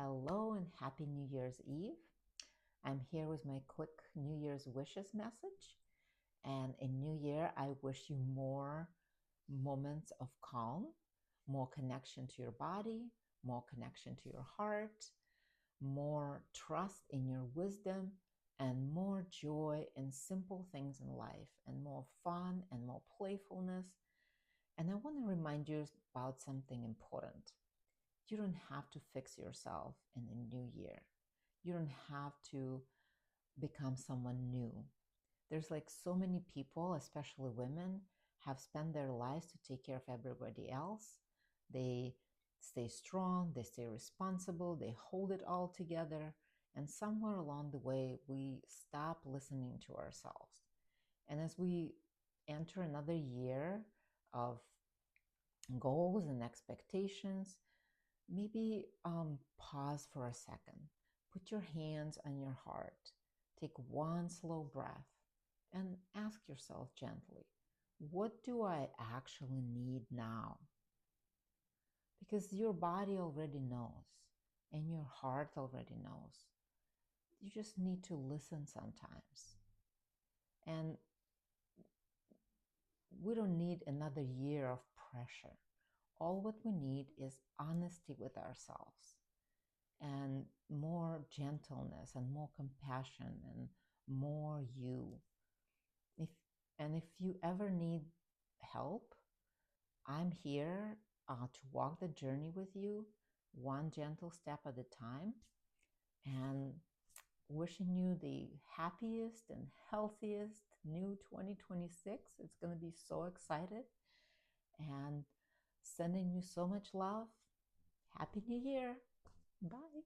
Hello and happy New Year's Eve. I'm here with my quick New Year's wishes message. And in New Year, I wish you more moments of calm, more connection to your body, more connection to your heart, more trust in your wisdom, and more joy in simple things in life, and more fun and more playfulness. And I want to remind you about something important. You don't have to fix yourself in the new year. You don't have to become someone new. There's like so many people, especially women, have spent their lives to take care of everybody else. They stay strong, they stay responsible, they hold it all together. And somewhere along the way, we stop listening to ourselves. And as we enter another year of goals and expectations, maybe pause for a second. Put your hands on your heart. Take one slow breath and ask yourself gently, what do I actually need now? Because your body already knows and your heart already knows. You just need to listen sometimes. And we don't need another year of pressure. All what we need is honesty with ourselves and more gentleness and more compassion and more you. If if you ever need help, I'm here to walk the journey with you, one gentle step at a time, and wishing you the happiest and healthiest new 2026. It's going to be so excited and sending you so much love. Happy New Year. Bye.